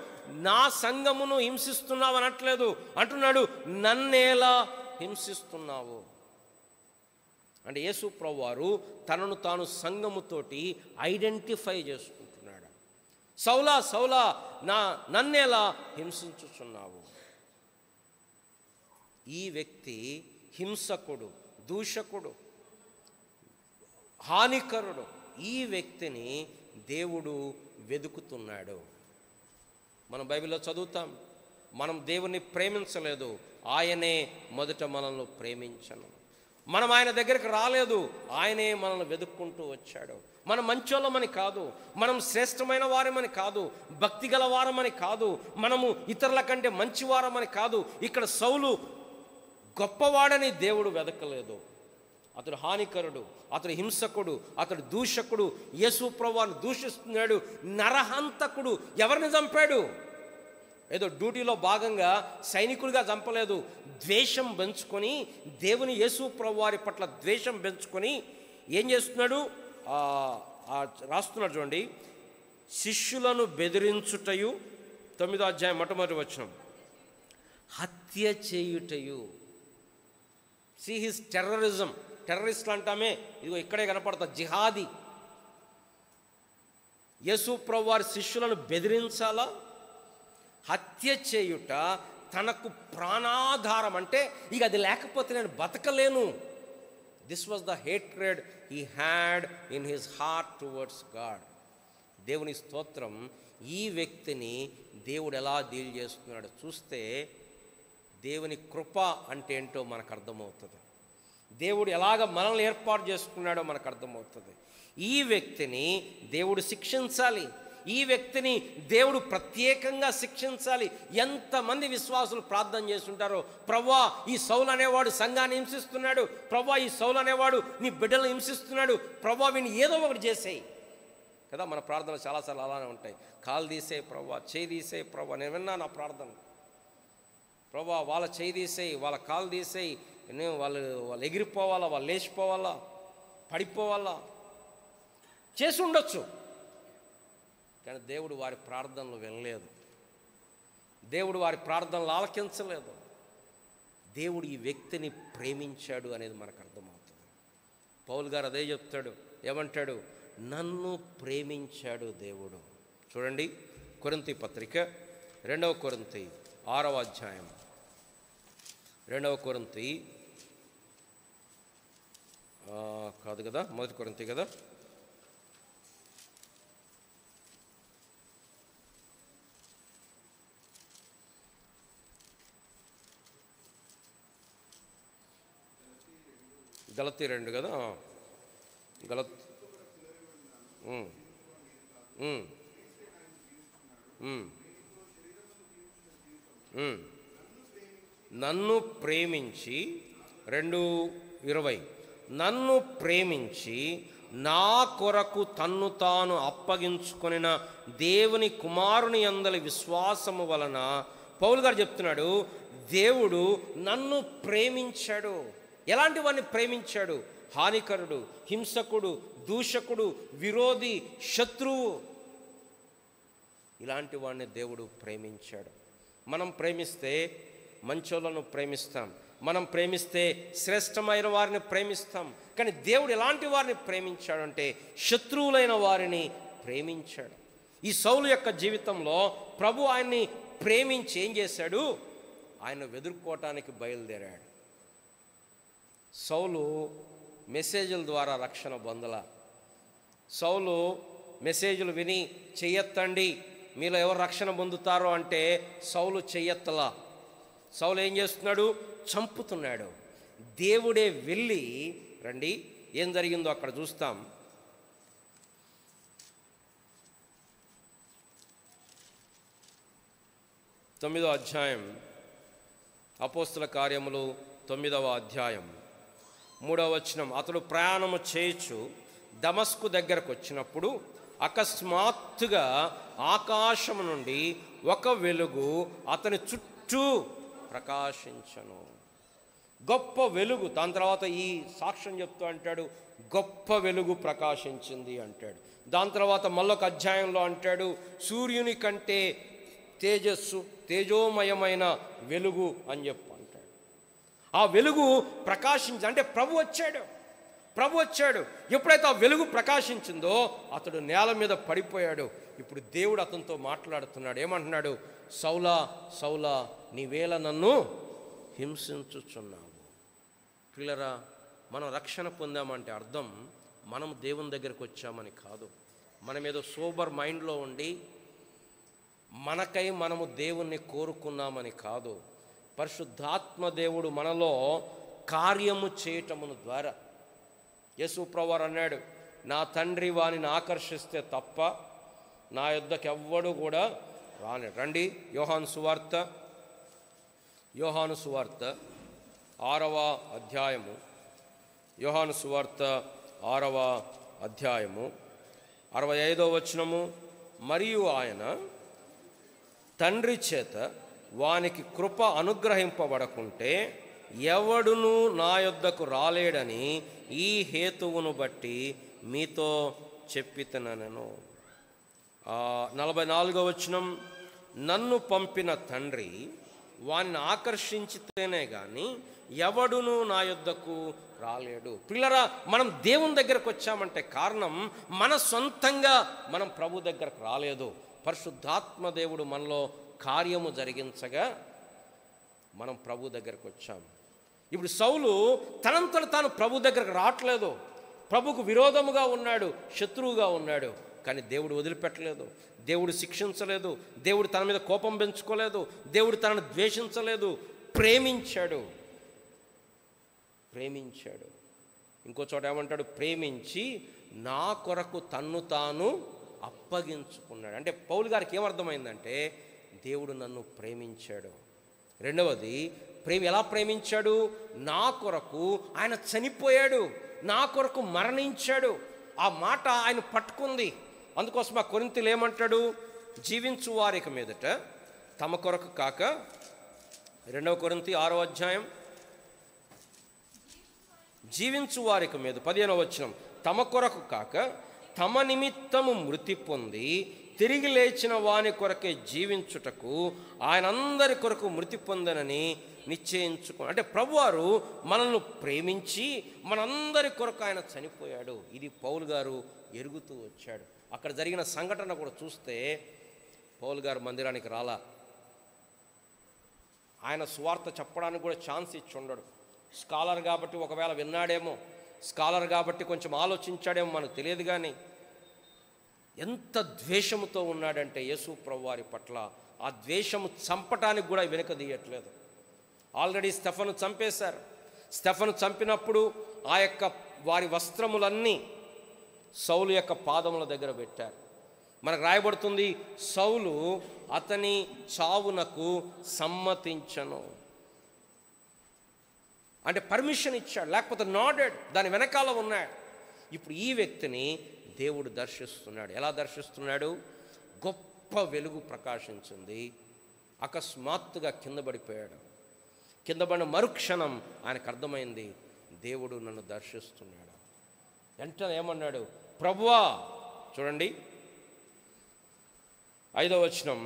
నా సంఘమును హింసిస్తున్నావు అనట్లేదు, అంటున్నాడు నన్నేలా హింసిస్తున్నావు అంటే యేసు ప్రభు వారు తనను తాను సంఘముతోటి ఐడెంటిఫై చేసుకుంటున్నాడు. సౌలా సౌలా నన్నేలా హింసించుచున్నావు? ఈ వ్యక్తి హింసకుడు, దూషకుడు, హానికరుడు. ఈ వ్యక్తిని దేవుడు వెతుకుతున్నాడు. మనం బైబిల్లో చదువుతాం, మనం దేవుణ్ణి ప్రేమించలేదు, ఆయనే మొదట మనల్ని ప్రేమించను. మనం ఆయన దగ్గరికి రాలేదు, ఆయనే మనల్ని వెతుక్కుంటూ వచ్చాడు. మనం మంచోళ్ళమని కాదు, మనం శ్రేష్టమైన వారమని కాదు, భక్తి గల వారమని కాదు, మనము ఇతరుల కంటే మంచివారమని కాదు. ఇక్కడ సౌలు గొప్పవాడని దేవుడు వెదకలేదు. అతడు హానికరుడు, అతడు హింసకుడు, అతడు దూషకుడు, యేసు ప్రభువును దూషిస్తున్నాడు, నరహంతకుడు. ఎవరిని చంపాడు? ఏదో డ్యూటీలో భాగంగా సైనికులుగా చంపలేదు. ద్వేషం పెంచుకొని, దేవుని యేసు ప్రభువారి పట్ల ద్వేషం పెంచుకొని ఏం చేస్తున్నాడు? రాస్తున్నాడు చూడండి. శిష్యులను బెదిరించుటయు, 9వ అధ్యాయం మొట్టమొదటి వచనం, హత్య చేయుటయు. See his terrorism. టెర్రరిస్టులు అంటామే, ఇదిగో ఇక్కడే కనపడతా, జిహాదీ. యేసు ప్రభువారి శిష్యులను బెదిరించాలా, హత్య చేయుట తనకు ప్రాణాధారం. అంటే ఇక అది లేకపోతే నేను బతకలేను. This was the hatred he had in his heart towards God. దేవుని స్తోత్రం. ఈ వ్యక్తిని దేవుడు ఎలా డీల్ చేస్తున్నాడు చూస్తే దేవుని కృప అంటే ఏంటో మనకు అర్థమవుతుంది. దేవుడు ఎలాగ మనల్ని ఏర్పాటు చేసుకున్నాడో మనకు అర్థమవుతుంది. ఈ వ్యక్తిని దేవుడు శిక్షించాలి. ఈ వ్యక్తిని దేవుడు ప్రత్యేకంగా శిక్షించాలి. ఎంతమంది విశ్వాసులు ప్రార్థన చేస్తుంటారో, ప్రభువా ఈ సౌలు అనేవాడు సంఘాన్ని హింసిస్తున్నాడు, ప్రభువా ఈ సౌలు అనేవాడు నీ బిడ్డలను హింసిస్తున్నాడు, ప్రభువా వీని ఏదో ఒకటి చేసేయి కదా. మన ప్రార్థనలు చాలాసార్లు అలానే ఉంటాయి. కాలు తీసేయి ప్రభువా, చేయి తీసేయి ప్రభువా. నేను విన్నా నా ప్రార్థన, ప్రభువా వాళ్ళ చేయి తీసేయి, వాళ్ళ కాలు తీసేయి, వాళ్ళు ఎగిరిపోవాలా, వాళ్ళు లేచిపోవాలా, పడిపోవాలా, చేసి ఉండొచ్చు. కానీ దేవుడు వారి ప్రార్థనలు వినలేదు. దేవుడు వారి ప్రార్థనలు ఆలకించలేదు. దేవుడు ఈ వ్యక్తిని ప్రేమించాడు అనేది మనకు అర్థమవుతుంది. పౌలు గారు అదే చెప్తాడు. ఏమంటాడు? నన్ను ప్రేమించాడు దేవుడు. చూడండి, కొరింథీ పత్రిక 2వ కొరింథీ 6వ అధ్యాయం, 2వ కొరింథీ కాదు కదా, 1 కొరింథీ కదా, గలతీ 2 కదా, నన్ను ప్రేమించి 2:20 నన్ను ప్రేమించి నా కొరకు తన్ను తాను అప్పగించుకొనిన దేవుని కుమారుని యందలి విశ్వాసము వలన పౌలు గారు చెప్తున్నాడు, దేవుడు నన్ను ప్రేమించాడు. ఎలాంటి వాడిని ప్రేమించాడు? హానికరుడు, హింసకుడు, దూషకుడు, విరోధి, శత్రువు, ఇలాంటి వాడిని దేవుడు ప్రేమించాడు. మనం ప్రేమిస్తే మంచోళ్ళను ప్రేమిస్తాం, మనం ప్రేమిస్తే శ్రేష్టమైన వారిని ప్రేమిస్తాం. కానీ దేవుడు ఎలాంటి వారిని ప్రేమించాడంటే శత్రువులైన వారిని ప్రేమించాడు. ఈ సౌలు యొక్క జీవితంలో ప్రభు ఆయన్ని ప్రేమించి ఏం చేశాడు? ఆయన ఎదుర్కోవటానికి బయలుదేరాడు. సౌలు మెసేజ్ల ద్వారా రక్షణ పొందల. సౌలు మెసేజ్లు విని చెయ్యెత్తండి మీలో ఎవరు రక్షణ పొందుతారో అంటే సౌలు చెయ్యెత్తలా. సౌలు ఏం చేస్తున్నాడు? చంపుతున్నాడు. దేవుడే వెళ్ళి, రండి ఏం జరిగిందో అక్కడ చూస్తాం. తొమ్మిదో అధ్యాయం, అపోస్తుల కార్యములు 9వ అధ్యాయం 3వ వచనం. అతడు ప్రయాణము చేయొచ్చు దమస్కు దగ్గరకు వచ్చినప్పుడు అకస్మాత్తుగా ఆకాశము నుండి ఒక వెలుగు అతని చుట్టూ ప్రకాశించను. గొప్ప వెలుగు. దాని తర్వాత ఈ సాక్ష్యం చెప్తూ అంటాడు, గొప్ప వెలుగు ప్రకాశించింది అంటాడు. దాని తర్వాత మళ్ళొక అధ్యాయంలో అంటాడు, సూర్యుని కంటే తేజోమయమైన వెలుగు అని చెప్పి అంటాడు. ఆ వెలుగు అంటే ప్రభు వచ్చాడు. ఎప్పుడైతే ఆ వెలుగు ప్రకాశించిందో అతడు నేల మీద పడిపోయాడు. ఇప్పుడు దేవుడు అతనితో మాట్లాడుతున్నాడు. ఏమంటున్నాడు? సౌలా సౌలా నీవేళ నన్ను హింసించుచున్నావు. పిల్లరా, మనం రక్షణ పొందామంటే అర్థం మనం దేవుని దగ్గరికి వచ్చామని కాదు. మనం ఏదో సోబర్ మైండ్లో ఉండి మనకై మనము దేవుణ్ణి కోరుకున్నామని కాదు. పరిశుద్ధాత్మ దేవుడు మనలో కార్యము చేయటమును ద్వారా, యేసు ప్రభువు అన్నాడు, నా తండ్రి వానిని ఆకర్షిస్తే తప్ప నా యొద్దకు ఎవ్వడు కూడా రాలేడు. రండి యోహాను సువార్త 6వ అధ్యాయము, యోహాను సువార్త 6వ అధ్యాయము 65వ వచనము. మరియు ఆయన తండ్రి చేత వానికి కృప అనుగ్రహింపబడకుంటే ఎవడును నా యొద్దకు రాలేడని ఈ హేతువును బట్టి మీతో చెప్పితనను. 44వ వచనం. నన్ను పంపిన తండ్రి వానిని ఆకర్షించితేనే కానీ ఎవడును నా యొద్దకు రాలేడు. పిల్లరా, మనం దేవుని దగ్గరకు వచ్చామంటే కారణం మన సొంతంగా మనం ప్రభు దగ్గరకు రాలేదు. పరిశుద్ధాత్మ దేవుడు మనలో కార్యము జరిగించగా మనం ప్రభు దగ్గరకు వచ్చాము. ఇప్పుడు సౌలు తనంతట తాను ప్రభు దగ్గరకు రావట్లేదు. ప్రభుకు విరోధముగా ఉన్నాడు, శత్రువుగా ఉన్నాడు. కానీ దేవుడు వదిలిపెట్టలేదు, దేవుడు శిక్షించలేదు, దేవుడు తన మీద కోపం పెంచుకోలేదు, దేవుడు తనను ద్వేషించలేదు, ప్రేమించాడు. ఇంకో చోట ఏమంటాడు? ప్రేమించి నా కొరకు తన్ను తాను అప్పగించుకున్నాడు. అంటే పౌలు గారికి ఏమర్థమైందంటే దేవుడు నన్ను ప్రేమించాడు. రెండవది, ఎలా ప్రేమించాడు? నా కొరకు ఆయన చనిపోయాడు, నా కొరకు మరణించాడు. ఆ మాట ఆయన పట్టుకుంది. అందుకోసం ఆ కొరింథీయులు ఏమంటాడు? జీవించు వారికి మీదట తమ కొరకు కాక, 2 కొరింథీ 6వ అధ్యాయం, జీవించు వారికి మీద 15వ వచనం. తమ కొరకు కాక తమ నిమిత్తము మృతి పొంది తిరిగి లేచిన వాని కొరకే జీవించుటకు ఆయన అందరి కొరకు మృతి పొందనని నిశ్చయించుకో. అంటే ప్రభువారు మనల్ని ప్రేమించి మనందరి కొరకు ఆయన చనిపోయాడు. ఇది పౌలు గారు ఎరుగుతూ వచ్చాడు. అక్కడ జరిగిన సంఘటన కూడా చూస్తే పౌలు గారు మందిరానికి రాలా. ఆయన సువార్త చెప్పడానికి కూడా ఛాన్స్ ఇచ్చి ఉండడు. స్కాలర్ కాబట్టి ఒకవేళ విన్నాడేమో, స్కాలర్ కాబట్టి కొంచెం ఆలోచించాడేమో మనకు తెలియదు. కానీ ఎంత ద్వేషముతో ఉన్నాడంటే యేసు ప్రభువారి పట్ల, ఆ ద్వేషము చంపటానికి కూడా వెనుకదీయట్లేదు. ఆల్రెడీ స్టెఫను చంపేశారు. స్టెఫను చంపినప్పుడు ఆ యొక్క వారి వస్త్రములన్నీ సౌలు యొక్క పాదముల దగ్గర పెట్టారు. మనకు రాయబడుతుంది, సౌలు అతని చావునకు సమ్మతించను. అంటే పర్మిషన్ ఇచ్చాడు, లేకపోతే నాడెడ్, దాని వెనకాల ఉన్నాడు. ఇప్పుడు ఈ వ్యక్తిని దేవుడు దర్శిస్తున్నాడు. ఎలా దర్శిస్తున్నాడు? గొప్ప వెలుగు ప్రకాశించింది, అకస్మాత్తుగా కింద పడిపోయాడు. కింద పడిన మరుక్షణం ఆయనకు అర్థమైంది, దేవుడు నన్ను దర్శిస్తున్నాడు. వెంటనే ఏమన్నాడు? ప్రభువా, చూడండి 5వ వచనం,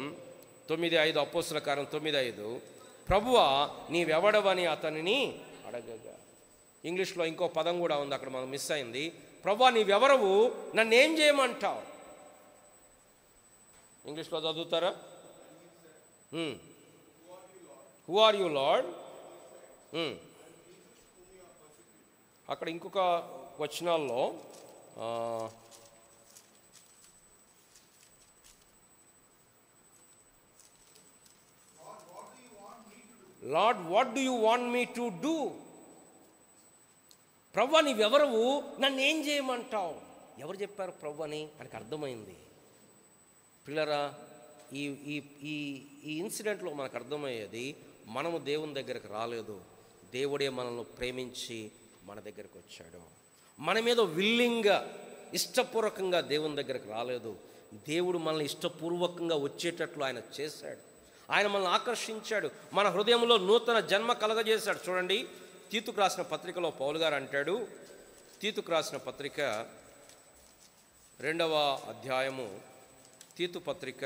9:5, అపోస్తలుల కార్యం 9:5. ప్రభువా, నీవెవడవని అతనిని అడగగా. ఇంగ్లీష్లో ఇంకో పదం కూడా ఉంది, అక్కడ మనం మిస్ అయింది. ప్రభువా, నీవెవరవు, నన్ను ఏం చేయమంటావు? ఇంగ్లీష్లో చదువుతారా? Who are you Lord? అక్కడ ఇంకొక వచనాల్లో Lord, what do you want me to do? ప్రభువా, నీవెవరవు, నన్ను ఏం చేయమంటావు? ఎవరు చెప్పారు ప్రభు అని? ఆయనకు అర్థమైంది. పిల్లరా, ఈ ఈ ఈ ఈ ఇన్సిడెంట్లో మనకు అర్థమయ్యేది, మనము దేవుని దగ్గరకు రాలేదు, దేవుడే మనల్ని ప్రేమించి మన దగ్గరకు వచ్చాడు. మన మీద విల్లింగ్గా, ఇష్టపూర్వకంగా దేవుని దగ్గరకు రాలేదు. దేవుడు మనల్ని ఇష్టపూర్వకంగా వచ్చేటట్లు ఆయన చేశాడు. ఆయన మనల్ని ఆకర్షించాడు, మన హృదయంలో నూతన జన్మ కలగజేశాడు. చూడండి, తీతుకు రాసిన పత్రికలో పౌలు గారు అంటాడు, తీతుకు రాసిన పత్రిక 2వ అధ్యాయము, తీతు పత్రిక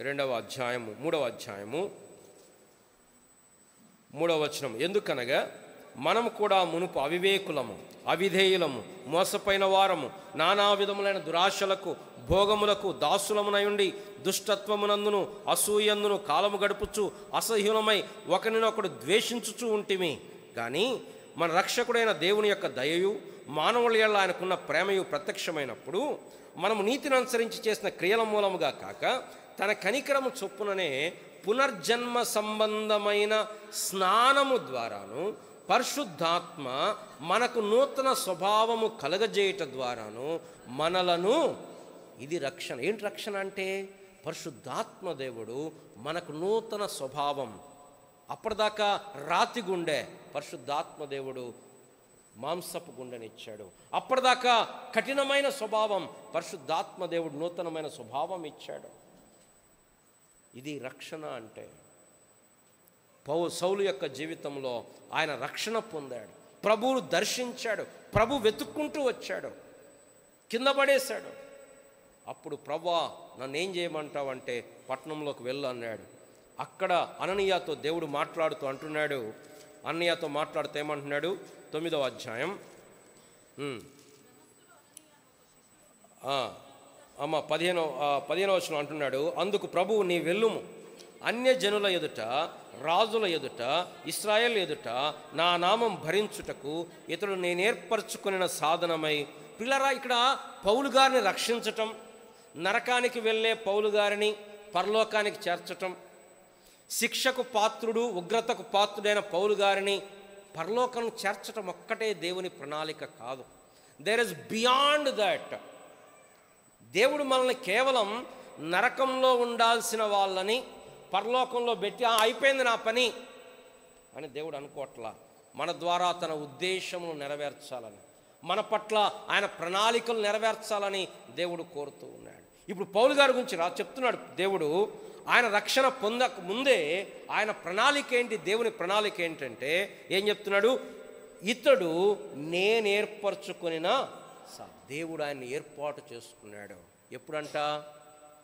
2వ అధ్యాయము 3వ అధ్యాయము 3వ వచనం. ఎందుకనగా మనము కూడా మునుపు అవివేకులము, అవిధేయులము, మోసపోయిన వారము, నానా విధములైన దురాశలకు, భోగములకు దాసులమునై ఉండి దుష్టత్వమునందును అసూయందును కాలము గడుపుచు అసహ్యులమై ఒకరినొకడు ద్వేషించుచూ ఉంటిమి. కానీ మన రక్షకుడైన దేవుని యొక్క దయయు మానవుల యెడల ఆయనకున్న ప్రేమయు ప్రత్యక్షమైనప్పుడు మనము నీతిని అనుసరించి చేసిన క్రియల మూలముగా కాక తన కనికరము చొప్పుననే పునర్జన్మ సంబంధమైన స్నానము ద్వారాను పరిశుద్ధాత్మ మనకు నూతన స్వభావము కలగజేయట ద్వారాను మనలను, ఇది రక్షణ. ఏంటి రక్షణ అంటే? పరిశుద్ధాత్మ దేవుడు మనకు నూతన స్వభావం, అప్పటిదాకా రాతి గుండె పరిశుద్ధాత్మ దేవుడు మాంసపు గుండెనిచ్చాడు. అప్పటిదాకా కఠినమైన స్వభావం పరిశుద్ధాత్మ దేవుడు నూతనమైన స్వభావం ఇచ్చాడు. ఇది రక్షణ అంటే. సౌలు యొక్క జీవితంలో ఆయన రక్షణ పొందాడు, ప్రభువును దర్శించాడు, ప్రభు వెతుక్కుంటూ వచ్చాడు, కింద పడేశాడు. అప్పుడు ప్రభువా నన్నేం చేయమంటావు అంటే పట్టణంలోకి వెళ్ళు అన్నాడు. అక్కడ అననీయాతో దేవుడు మాట్లాడుతూ అంటున్నాడు, అననీయాతో మాట్లాడుతూ ఏమంటున్నాడు 9వ అధ్యాయం 15వ వచనం అంటున్నాడు, అందుకు ప్రభువు నీ వెళ్ళుము, అన్యజనుల ఎదుట రాజుల ఎదుట ఇశ్రాయేలు ఎదుట నా నామం భరించుటకు ఇతడు నేను ఏర్పరచుకున్న సాధనమై. పిల్లరా, ఇక్కడ పౌలు గారిని రక్షించటం, నరకానికి వెళ్ళే పౌలు గారిని పరలోకానికి చేర్చటం, శిక్షకు పాత్రుడు ఉగ్రతకు పాత్రుడైన పౌలు గారిని పరలోకం చేర్చటం ఒక్కటే దేవుని ప్రణాళిక కాదు. There is beyond that. దేవుడు మనల్ని కేవలం నరకంలో ఉండాల్సిన వాళ్ళని పరలోకంలో పెట్టి అయిపోయింది నా పని అని దేవుడు అనుకోవట్లా. మన ద్వారా తన ఉద్దేశమును నెరవేర్చాలని, మన పట్ల ఆయన ప్రణాళికలు నెరవేర్చాలని దేవుడు కోరుతూ ఉన్నాడు. ఇప్పుడు పౌలు గారి గురించి చెప్తున్నాడు దేవుడు. ఆయన రక్షణ పొందక ముందే ఆయన ప్రణాళిక ఏంటి? దేవుని ప్రణాళిక ఏంటంటే ఏం చెప్తున్నాడు? ఇతడు నేను ఏర్పరచుకొనిన దేవుడు ఆయన్ని ఏర్పాటు చేసుకున్నాడు.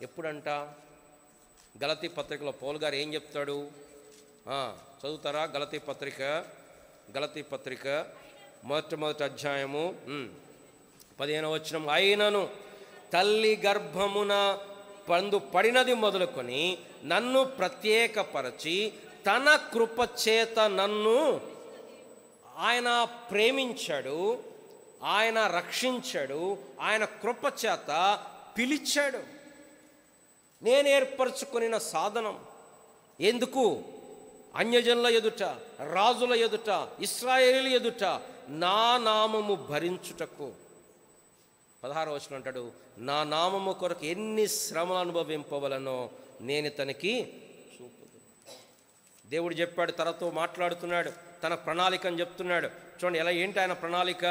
ఎప్పుడంట గలతీ పత్రికలో పౌలు గారు ఏం చెప్తాడు? చదువుతారా? గలతీ పత్రిక మొదటి అధ్యాయము 15వ వచనం, అయినను తల్లి గర్భమున పడినది మొదలుకొని నన్ను ప్రత్యేకపరచి తన కృపచేత నన్ను ఆయన ప్రేమించాడు, ఆయన రక్షించాడు, ఆయన కృపచేత పిలిచాడు. నేను ఏర్పరచుకొనిన సాధనం ఎందుకు? అన్యజనుల ఎదుట, రాజుల ఎదుట, ఇశ్రాయేలు ఎదుట నా నామము భరించుటకు. 16వ వచనం అంటాడు, నా నామము కొరకు ఎన్ని శ్రమలు అనుభవింపవలనో నేను తనకి చూపుదు. దేవుడు చెప్పాడు, తనతో మాట్లాడుతున్నాడు, తన ప్రణాళికని చెప్తున్నాడు. చూడండి ఏంటి ఆయన ప్రణాళిక.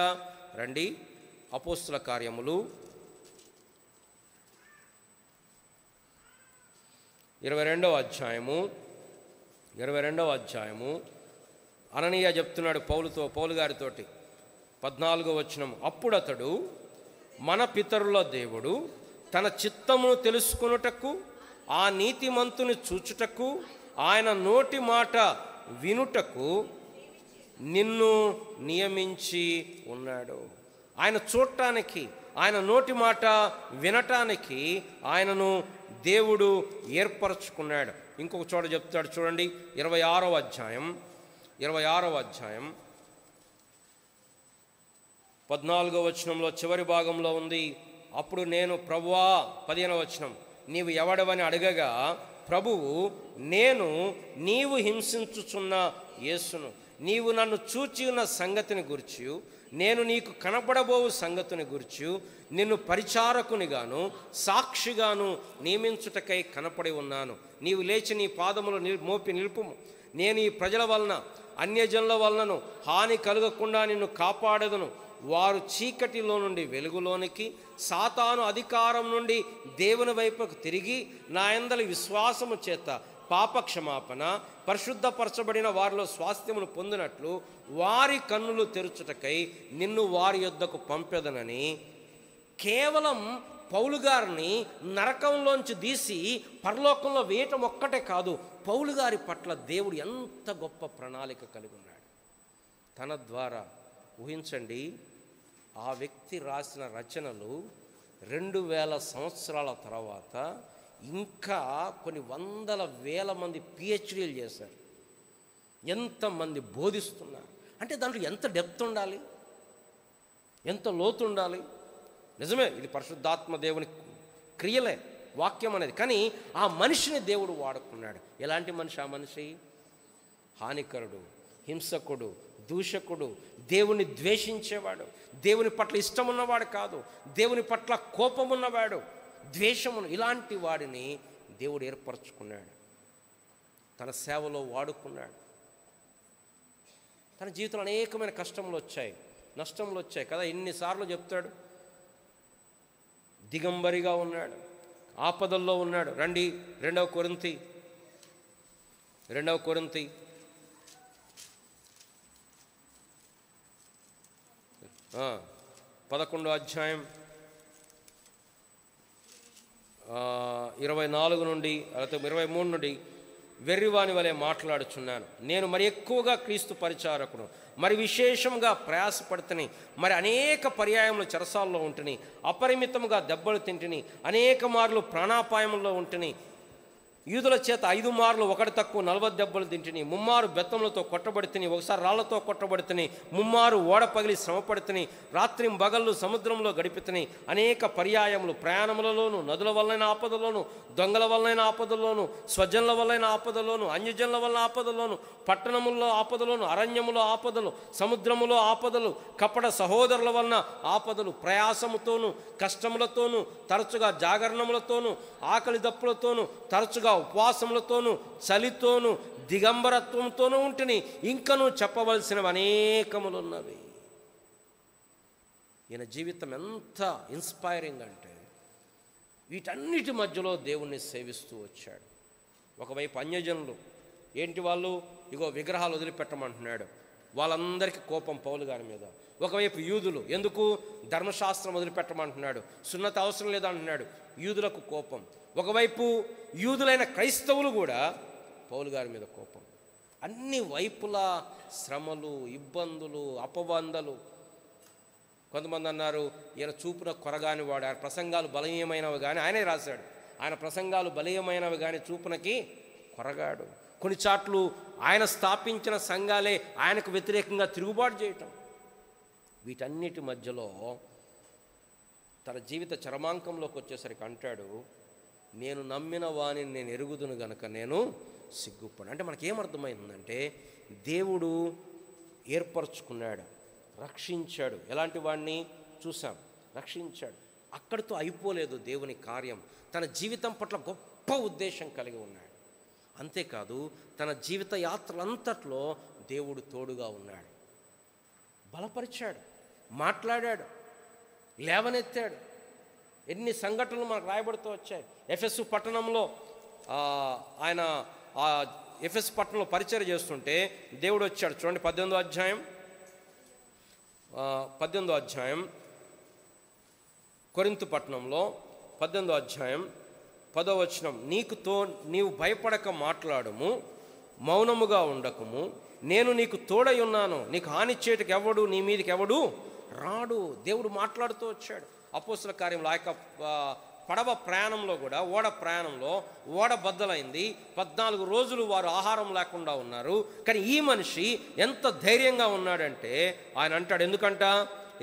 రండి, అపోస్తుల కార్యములు 22వ అధ్యాయము అననీయ చెప్తున్నాడు పౌలు గారితోటి. 14వ వచనం, అప్పుడు అతడు మన పితరుల దేవుడు తన చిత్తమును తెలుసుకొనుటకు ఆ నీతిమంతుని చూచుటకు ఆయన నోటి మాట వినుటకు నిన్ను నియమించి ఉన్నాడు. ఆయన చూడటానికి, ఆయన నోటి మాట వినటానికి ఆయనను దేవుడు ఏర్పరచుకున్నాడు. ఇంకొక చోట చెప్తాడు చూడండి, 26వ అధ్యాయం 14వ వచనంలో చివరి భాగంలో ఉంది. అప్పుడు నేను ప్రభువా, 15వ వచనం, నీవు ఎవడవని అడగగా ప్రభువు, నేను నీవు హింసించుచున్న యేసును, నీవు నన్ను చూచి ఉన్న సంగతిని గురించి, నేను నీకు కనపడబోవు సంగతిని గురించి నిన్ను పరిచారకునిగాను సాక్షిగాను నియమించుటకై కనపడి ఉన్నాను. నీవు లేచి నీ పాదములు మోపి నిలుపుము. నేను ఈ ప్రజల వలన అన్యజనుల వలనను హాని కలగకుండా నిన్ను కాపాడదును. వారు చీకటిలో నుండి వెలుగులోనికి, సాతాను అధికారం నుండి దేవుని వైపుకు తిరిగి నా యందలి విశ్వాసము చేత పాపక్షమాపణ పరిశుద్ధపరచబడిన వారిలో స్వాస్థ్యమును పొందినట్లు వారి కన్నులు తెరుచుటకై నిన్ను వారి యొద్దకు పంపెదనని. కేవలం పౌలు గారిని నరకంలోంచి తీసి పరలోకంలో వేయటం ఒక్కటే కాదు, పౌలు గారి పట్ల దేవుడు ఎంత గొప్ప ప్రణాళిక కలిగి ఉన్నాడు. తన ద్వారా ఊహించండి, ఆ వ్యక్తి రాసిన రచనలు 2000 సంవత్సరాల తర్వాత ఇంకా కొన్ని వందల వేల మంది పిహెచ్డీలు చేశారు, ఎంతమంది బోధిస్తున్నారు. అంటే దాంట్లో ఎంత డెప్త్ ఉండాలి, ఎంత లోతు ఉండాలి. నిజమే, ఇది పరిశుద్ధాత్మ దేవుని క్రియలే వాక్యం అనేది. కానీ ఆ మనిషిని దేవుడు వాడుకున్నాడు. ఎలాంటి మనిషి ఆ మనిషి? హానికరుడు, హింసకుడు, దూషకుడు, దేవుని ద్వేషించేవాడు, దేవుని పట్ల ఇష్టం ఉన్నవాడు కాదు, దేవుని పట్ల కోపమున్నవాడు, ద్వేషమును, ఇలాంటి వాడిని దేవుడు ఏర్పరచుకున్నాడు. తన సేవలో వాడుకున్నాడు. తన జీవితంలో అనేకమైన కష్టములు వచ్చాయి, నష్టములు వచ్చాయి కదా. ఎన్నిసార్లు చెప్తాడు, దిగంబరిగా ఉన్నాడు, ఆపదల్లో ఉన్నాడు. రండి 2 కొరింథీ 11వ అధ్యాయం 24 నుండి 23 నుండి, వెర్రివాని వలె మాట్లాడుచున్నాను, నేను మరి ఎక్కువగా క్రీస్తు పరిచారకును, మరి విశేషంగా ప్రయాసపడుతుని, మరి అనేక పర్యాయములు చెరసాల్లో ఉంటుని, అపరిమితముగా దెబ్బలు తింటిని, అనేక మార్లు ప్రాణాపాయంలో ఉంటుని, యూదుల చేత 5 మార్లు ఒకటి తక్కువ 40 దెబ్బలు తింటిని, 3 మారు బెత్తములతో కొట్టబడితిని, ఒకసారి రాళ్లతో కొట్టబడితిని, 3 మారు ఓడ పగిలి శ్రమపడితిని, రాత్రి బగళ్ళు సముద్రంలో గడిపితిని, అనేక పర్యాయములు ప్రయాణములలోను, నదుల వల్లైన ఆపదలోను, దొంగల వల్లైన ఆపదలోను, స్వజనుల వల్లైన ఆపదలోను, అన్యజనుల వల్ల ఆపదలోను, పట్టణముల్లో ఆపదలోను, అరణ్యములో ఆపదలు, సముద్రములో ఆపదలు, కపట సహోదరుల వలన ఆపదలు, ప్రయాసముతోను కష్టములతోనూ, తరచుగా జాగరణములతోనూ, ఆకలి దప్పులతోనూ, తరచుగా ఉపవాసములతోనూ, చలితోనూ, దిగంబరత్వంతోనూ ఉంటుని, ఇంకనూ చెప్పవలసినవి అనేకములున్నవి. ఈయన జీవితం ఎంత ఇన్స్పైరింగ్ అంటే, వీటన్నిటి మధ్యలో దేవుణ్ణి సేవిస్తూ వచ్చాడు. ఒకవైపు అన్యజనులు ఏంటి, వాళ్ళు ఇగో విగ్రహాలు వదిలిపెట్టమంటున్నాడు, వాళ్ళందరికీ కోపం పౌలు గారి మీద. ఒకవైపు యూదులు, ఎందుకు ధర్మశాస్త్రం వదిలిపెట్టమంటున్నాడు, సున్నత అవసరం లేదంటున్నాడు, యూదులకు కోపం. ఒకవైపు యూదులైన క్రైస్తవులు కూడా పౌలు గారి మీద కోపం. అన్ని వైపులా శ్రమలు, ఇబ్బందులు, అపవందలు. కొంతమంది అన్నారు, ఈయన చూపున కొరగాని వాడు, ఆయన ప్రసంగాలు బలీయమైనవి కానీ, ఆయనే రాశాడు, ఆయన ప్రసంగాలు బలీయమైనవి కానీ చూపునకి కొరగాడు. కొన్నిసార్లు ఆయన స్థాపించిన సంఘాలే ఆయనకు వ్యతిరేకంగా తిరుగుబాటు చేయటం. వీటన్నిటి మధ్యలో తన జీవిత చరమాంకంలోకి వచ్చేసరికి అంటాడు, నేను నమ్మిన వాణిని నేను ఎరుగుదును గనక నేను సిగ్గుపడు. అంటే మనకేమర్థమైందంటే, దేవుడు ఏర్పరచుకున్నాడు, రక్షించాడు. ఎలాంటి వాడిని చూసాం, రక్షించాడు. అక్కడితో అయిపోలేదు దేవుని కార్యం. తన జీవితం పట్ల గొప్ప ఉద్దేశం కలిగి ఉన్నాడు. అంతేకాదు, తన జీవిత యాత్రలంతట్లో దేవుడు తోడుగా ఉన్నాడు, బలపరిచాడు, మాట్లాడాడు, లేవనెత్తాడు. ఎన్ని సంఘటనలు మనకు రాయబడుతూ వచ్చాయి. ఎఫెసు పట్టణంలో ఆయన ఎఫెసు పట్టణంలో పరిచయం చేస్తుంటే దేవుడు వచ్చాడు. చూడండి 18వ అధ్యాయం కొరింథు పట్టణంలో 18వ అధ్యాయం 10వ వచనం, నీవు భయపడక మాట్లాడుము, మౌనముగా ఉండకము, నేను నీకు తోడై ఉన్నాను, నీకు హాని చేయటకు ఎవడు, నీ మీదకి ఎవడు రాడు. దేవుడు మాట్లాడుతూ వచ్చాడు. అపోస్తల కార్యంలో ఆ యొక్క పడవ ప్రయాణంలో కూడా, ఓడ ప్రయాణంలో ఓడ బద్దలైంది. 14 రోజులు వారు ఆహారం లేకుండా ఉన్నారు. కానీ ఈ మనిషి ఎంత ధైర్యంగా ఉన్నాడంటే, ఆయన అంటాడు, ఎందుకంట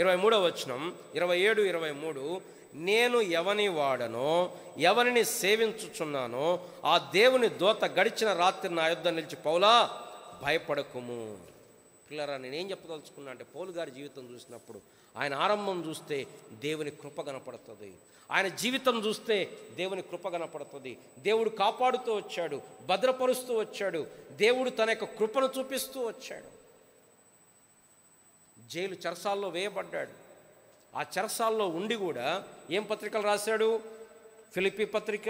23వ వచనం 27, 23, నేను ఎవని వాడనో, ఎవరిని సేవించుచున్నానో ఆ దేవుని దూత గడిచిన రాత్రి నా యొద్ద నిలిచి, పౌలా భయపడకుము. పిల్లరా, నేనేం చెప్పదలుచుకున్నా అంటే, పౌలు గారి జీవితం చూసినప్పుడు ఆయన ఆరంభం చూస్తే దేవుని కృప కనపడుతుంది, ఆయన జీవితం చూస్తే దేవుని కృప కనపడుతుంది. దేవుడు కాపాడుతూ వచ్చాడు, భద్రపరుస్తూ వచ్చాడు, దేవుడు తన యొక్క కృపను చూపిస్తూ వచ్చాడు. జైలు చెరసాల్లో వేయబడ్డాడు. ఆ చెరసాల్లో ఉండి కూడా ఏం పత్రికలు రాశాడు? ఫిలిప్పీ పత్రిక,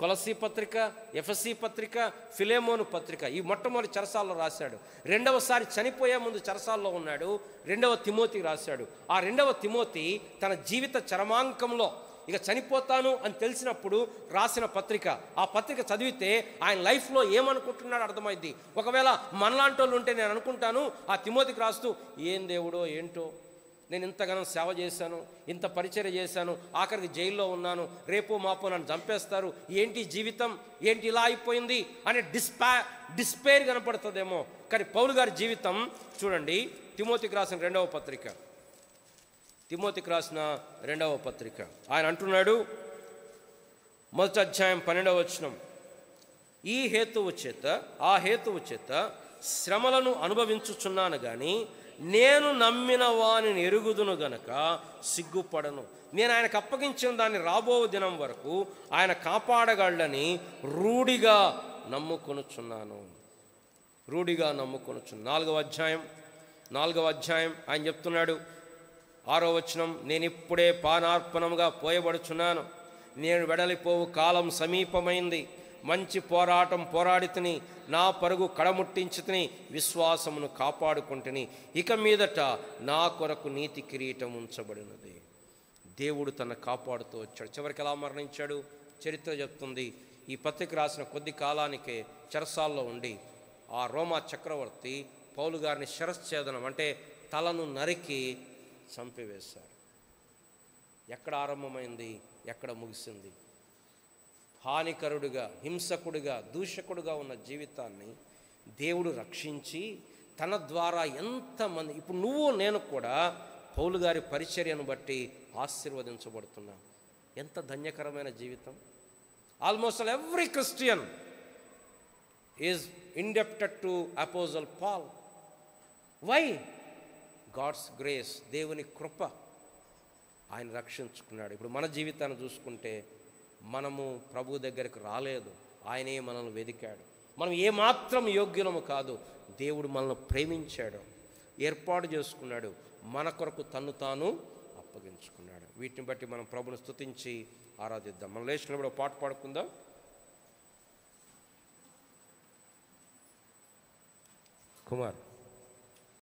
కొలసీ పత్రిక, ఎఫెసీ పత్రిక, ఫిలేమోను పత్రిక. ఈ మొట్టమొదటి చెరసాల్లో రాశాడు. రెండవసారి చనిపోయే ముందు చెరసాల్లో ఉన్నాడు. 2వ తిమోతి రాశాడు. ఆ 2వ తిమోతి తన జీవిత చరమాంకంలో ఇక చనిపోతాను అని తెలిసినప్పుడు రాసిన పత్రిక. ఆ పత్రిక చదివితే ఆయన లైఫ్లో ఏమనుకుంటున్నాడో అర్థమైంది. ఒకవేళ మనలాంటి వాళ్ళు ఉంటే నేను అనుకుంటాను, ఆ తిమోతికి రాస్తూ, ఏం దేవుడో ఏంటో, నేను ఇంతగానో సేవ చేశాను, ఇంత పరిచర్య చేశాను, ఆఖరికి జైల్లో ఉన్నాను, రేపో మాపో నన్ను చంపేస్తారు, ఏంటి జీవితం, ఏంటి ఇలా అయిపోయింది అనే డిస్పేర్ కనపడుతుందేమో. కానీ పౌలు గారి జీవితం చూడండి. తిమోతికి రాసిన 2వ పత్రిక ఆయన అంటున్నాడు, 1వ అధ్యాయం 12వ వచనం, ఆ హేతువు చేత శ్రమలను అనుభవించుచున్నాను కానీ నేను నమ్మిన వానిని ఎరుగుదును గనక సిగ్గుపడను. నేను ఆయనకు అప్పగించిన దాన్ని రాబో దినం వరకు ఆయన కాపాడగలని రూఢిగా నమ్ముకొనుచున్నాను. రూఢిగా నమ్ముకొనుచున్నాను. 4వ అధ్యాయం ఆయన చెప్తున్నాడు. 6వ వచనం, నేను ఇప్పుడే పానార్పణముగా పోయబడుచున్నాను, నేను వెడలిపోవు కాలం సమీపమైంది, మంచి పోరాటం పోరాడితిని, నా పరుగు కడముట్టించితిని, విశ్వాసమును కాపాడుకుంటుని, ఇక మీదట నా కొరకు నీతి కిరీటం ఉంచబడినది. దేవుడు తన కాపాడుతూ వచ్చాడు. చివరికి ఎలా మరణించాడు చరిత్ర చెప్తుంది. ఈ పత్రిక రాసిన కొద్ది కాలానికే చెరసాల్లో ఉండి ఆ రోమా చక్రవర్తి పౌలు గారిని శిరశ్ఛేదనం అంటే తలను నరికి చంపివేశాడు. ఎక్కడ ఆరంభమైంది, ఎక్కడ ముగిసింది? హానికరుడుగా, హింసకుడిగా, దూషకుడుగా ఉన్న జీవితాన్ని దేవుడు రక్షించి తన ద్వారా ఎంతమంది, ఇప్పుడు నువ్వు నేను కూడా పౌలు గారి పరిచర్యను బట్టి ఆశీర్వదించబడుతున్నాం. ఎంత ధన్యకరమైన జీవితం. Almost every Christian is indebted to apostle Paul. Why? God's grace, దేవుని కృప. ఆయన రక్షించుకున్నాడు. ఇప్పుడు మన జీవితాన్ని చూసుకుంటే మనము ప్రభు దగ్గరికి రాలేదు, ఆయనే మనల్ని వెదికాడు. మనం ఏమాత్రం యోగ్యులము కాదు. దేవుడు మనల్ని ప్రేమించాడు, ఏర్పాటు చేసుకున్నాడు, మన కొరకు తన్ను తాను అప్పగించుకున్నాడు. వీటిని బట్టి మనం ప్రభుని స్తుతించి ఆరాధిద్దాం. మనం లేచినప్పుడు పాట పాడుకుందాం. కుమార్